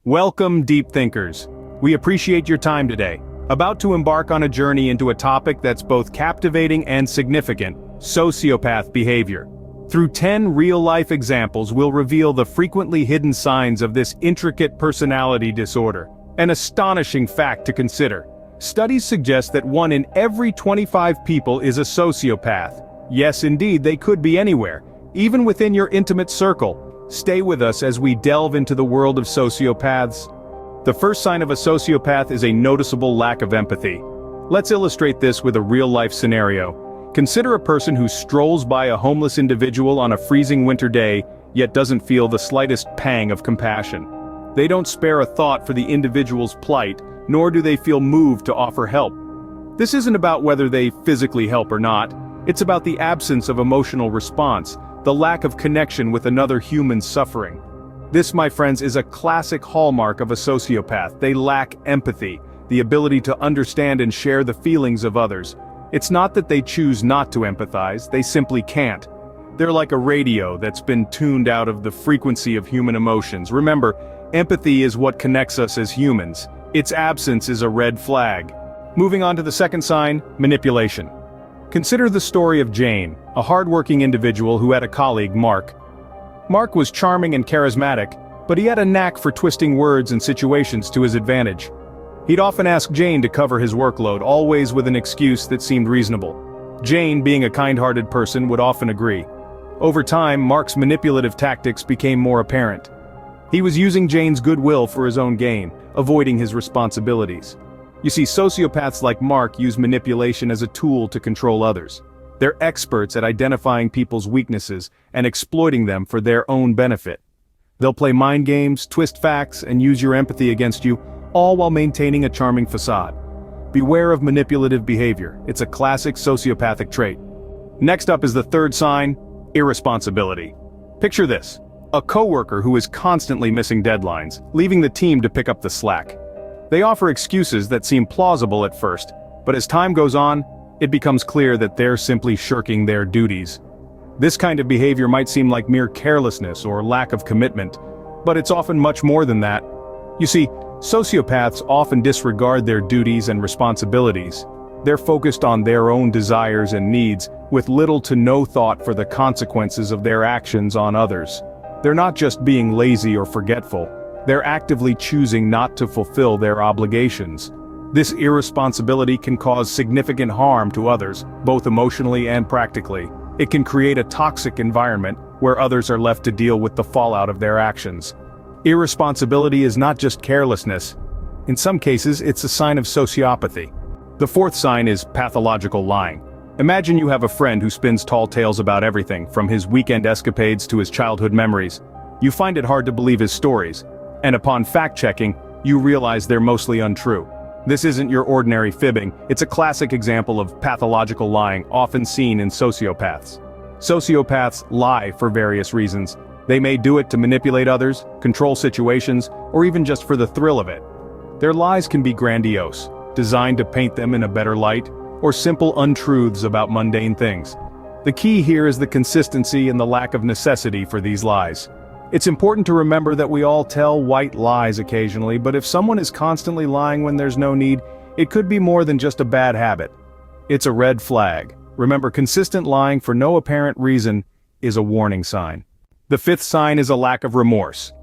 Welcome, deep thinkers. We appreciate your time today. About to embark on a journey into a topic that's both captivating and significant: sociopath behavior. Through 10 real-life examples, we'll reveal the frequently hidden signs of this intricate personality disorder. An astonishing fact to consider. Studies suggest that 1 in every 25 people is a sociopath. Yes, indeed, they could be anywhere, even within your intimate circle. Stay with us as we delve into the world of sociopaths. The first sign of a sociopath is a noticeable lack of empathy. Let's illustrate this with a real-life scenario. Consider a person who strolls by a homeless individual on a freezing winter day, yet doesn't feel the slightest pang of compassion. They don't spare a thought for the individual's plight, nor do they feel moved to offer help. This isn't about whether they physically help or not. It's about the absence of emotional response, the lack of connection with another human's suffering. This, my friends, is a classic hallmark of a sociopath. They lack empathy, the ability to understand and share the feelings of others. It's not that they choose not to empathize, they simply can't. They're like a radio that's been tuned out of the frequency of human emotions. Remember, empathy is what connects us as humans. Its absence is a red flag. Moving on to the second sign: manipulation. Consider the story of Jane, a hardworking individual who had a colleague, Mark. Mark was charming and charismatic, but he had a knack for twisting words and situations to his advantage. He'd often ask Jane to cover his workload, always with an excuse that seemed reasonable. Jane, being a kind-hearted person, would often agree. Over time, Mark's manipulative tactics became more apparent. He was using Jane's goodwill for his own gain, avoiding his responsibilities. You see, sociopaths like Mark use manipulation as a tool to control others. They're experts at identifying people's weaknesses and exploiting them for their own benefit. They'll play mind games, twist facts, and use your empathy against you, all while maintaining a charming facade. Beware of manipulative behavior. It's a classic sociopathic trait. Next up is the third sign: irresponsibility. Picture this: a coworker who is constantly missing deadlines, leaving the team to pick up the slack. They offer excuses that seem plausible at first, but as time goes on, it becomes clear that they're simply shirking their duties. This kind of behavior might seem like mere carelessness or lack of commitment, but it's often much more than that. You see, sociopaths often disregard their duties and responsibilities. They're focused on their own desires and needs, with little to no thought for the consequences of their actions on others. They're not just being lazy or forgetful. They're actively choosing not to fulfill their obligations. This irresponsibility can cause significant harm to others, both emotionally and practically. It can create a toxic environment where others are left to deal with the fallout of their actions. Irresponsibility is not just carelessness. In some cases, it's a sign of sociopathy. The fourth sign is pathological lying. Imagine you have a friend who spins tall tales about everything, from his weekend escapades to his childhood memories. You find it hard to believe his stories, and upon fact-checking, you realize they're mostly untrue. This isn't your ordinary fibbing, it's a classic example of pathological lying, often seen in sociopaths. Sociopaths lie for various reasons. They may do it to manipulate others, control situations, or even just for the thrill of it. Their lies can be grandiose, designed to paint them in a better light, or simple untruths about mundane things. The key here is the consistency and the lack of necessity for these lies. It's important to remember that we all tell white lies occasionally, but if someone is constantly lying when there's no need, it could be more than just a bad habit. It's a red flag. Remember, consistent lying for no apparent reason is a warning sign. The fifth sign is a lack of remorse.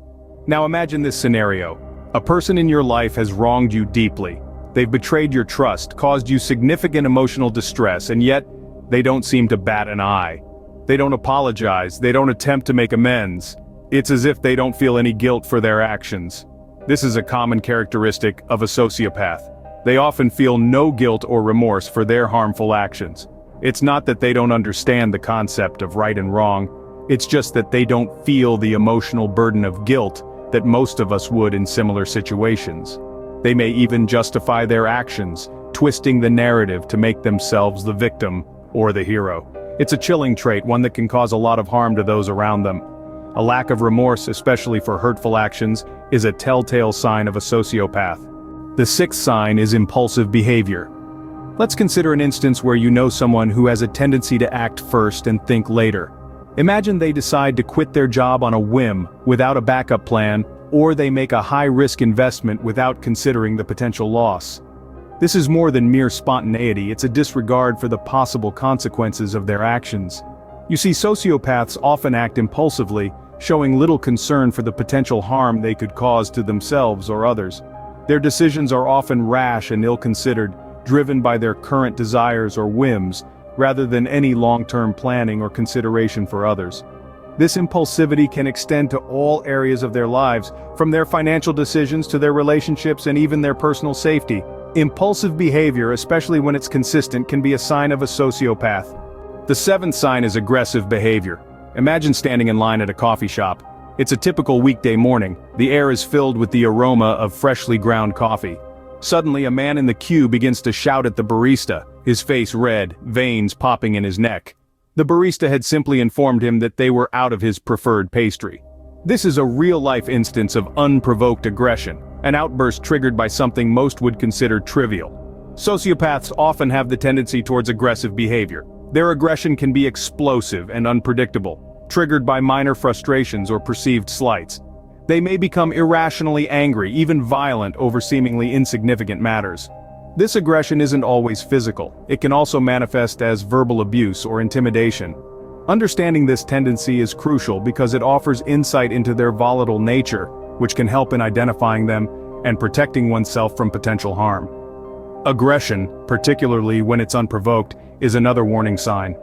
Now imagine this scenario. A person in your life has wronged you deeply. They've betrayed your trust, caused you significant emotional distress, and yet, they don't seem to bat an eye. They don't apologize, they don't attempt to make amends. It's as if they don't feel any guilt for their actions. This is a common characteristic of a sociopath. They often feel no guilt or remorse for their harmful actions. It's not that they don't understand the concept of right and wrong, it's just that they don't feel the emotional burden of guilt that most of us would in similar situations. They may even justify their actions, twisting the narrative to make themselves the victim or the hero. It's a chilling trait, one that can cause a lot of harm to those around them. A lack of remorse, especially for hurtful actions, is a telltale sign of a sociopath. The sixth sign is impulsive behavior. Let's consider an instance where you know someone who has a tendency to act first and think later. Imagine they decide to quit their job on a whim, without a backup plan, or they make a high-risk investment without considering the potential loss. This is more than mere spontaneity, it's a disregard for the possible consequences of their actions. You see, sociopaths often act impulsively, showing little concern for the potential harm they could cause to themselves or others. Their decisions are often rash and ill-considered, driven by their current desires or whims, rather than any long-term planning or consideration for others. This impulsivity can extend to all areas of their lives, from their financial decisions to their relationships and even their personal safety. Impulsive behavior, especially when it's consistent, can be a sign of a sociopath. The seventh sign is aggressive behavior. Imagine standing in line at a coffee shop. It's a typical weekday morning. The air is filled with the aroma of freshly ground coffee. Suddenly, a man in the queue begins to shout at the barista, his face red, veins popping in his neck. The barista had simply informed him that they were out of his preferred pastry. This is a real-life instance of unprovoked aggression, an outburst triggered by something most would consider trivial. Sociopaths often have the tendency towards aggressive behavior. Their aggression can be explosive and unpredictable, triggered by minor frustrations or perceived slights. They may become irrationally angry, even violent over seemingly insignificant matters. This aggression isn't always physical. It can also manifest as verbal abuse or intimidation. Understanding this tendency is crucial because it offers insight into their volatile nature, which can help in identifying them and protecting oneself from potential harm. Aggression, particularly when it's unprovoked, is another warning sign.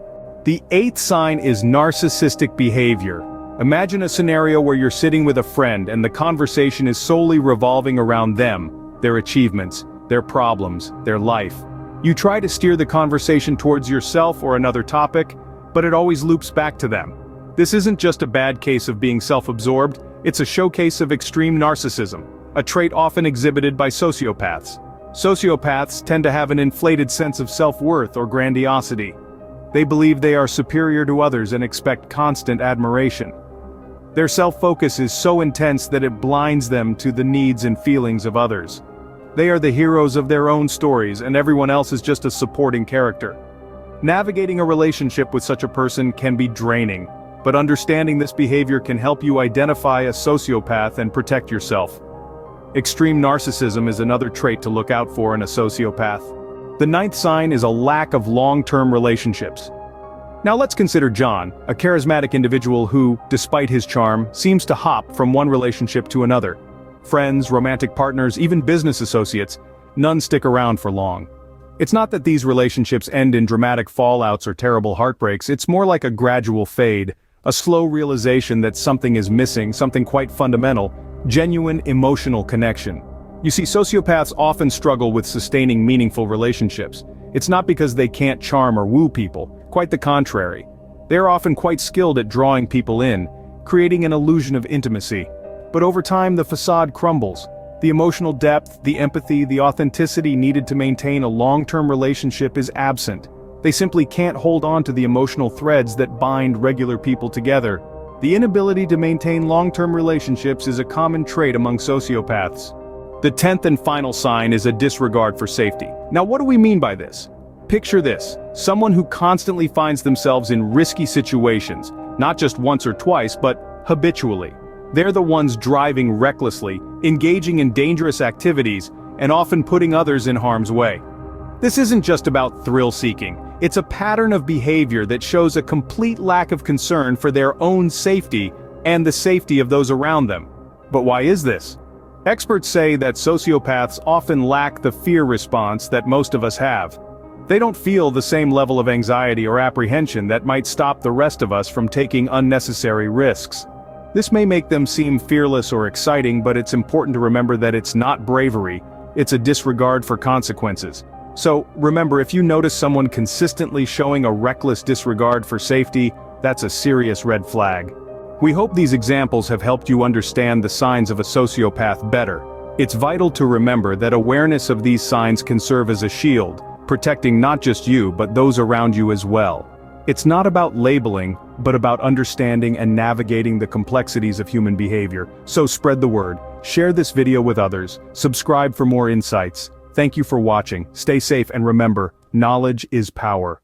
The eighth sign is narcissistic behavior. Imagine a scenario where you're sitting with a friend and the conversation is solely revolving around them, their achievements, their problems, their life. You try to steer the conversation towards yourself or another topic, but it always loops back to them. This isn't just a bad case of being self-absorbed, it's a showcase of extreme narcissism, a trait often exhibited by sociopaths. Sociopaths tend to have an inflated sense of self-worth or grandiosity. They believe they are superior to others and expect constant admiration. Their self-focus is so intense that it blinds them to the needs and feelings of others. They are the heroes of their own stories, and everyone else is just a supporting character. Navigating a relationship with such a person can be draining, but understanding this behavior can help you identify a sociopath and protect yourself. Extreme narcissism is another trait to look out for in a sociopath. The ninth sign is a lack of long-term relationships. Now let's consider John, a charismatic individual who, despite his charm, seems to hop from one relationship to another. Friends, romantic partners, even business associates, none stick around for long. It's not that these relationships end in dramatic fallouts or terrible heartbreaks, it's more like a gradual fade, a slow realization that something is missing, something quite fundamental, genuine emotional connection. You see, sociopaths often struggle with sustaining meaningful relationships. It's not because they can't charm or woo people, quite the contrary. They are often quite skilled at drawing people in, creating an illusion of intimacy. But over time the facade crumbles. The emotional depth, the empathy, the authenticity needed to maintain a long-term relationship is absent. They simply can't hold on to the emotional threads that bind regular people together. The inability to maintain long-term relationships is a common trait among sociopaths. The 10th and final sign is a disregard for safety. Now what do we mean by this? Picture this, someone who constantly finds themselves in risky situations, not just once or twice, but habitually. They're the ones driving recklessly, engaging in dangerous activities, and often putting others in harm's way. This isn't just about thrill-seeking, it's a pattern of behavior that shows a complete lack of concern for their own safety and the safety of those around them. But why is this? Experts say that sociopaths often lack the fear response that most of us have. They don't feel the same level of anxiety or apprehension that might stop the rest of us from taking unnecessary risks. This may make them seem fearless or exciting, but it's important to remember that it's not bravery, it's a disregard for consequences. So, remember, if you notice someone consistently showing a reckless disregard for safety, that's a serious red flag. We hope these examples have helped you understand the signs of a sociopath better. It's vital to remember that awareness of these signs can serve as a shield, protecting not just you but those around you as well. It's not about labeling, but about understanding and navigating the complexities of human behavior. So spread the word, share this video with others, subscribe for more insights. Thank you for watching, stay safe, and remember, knowledge is power.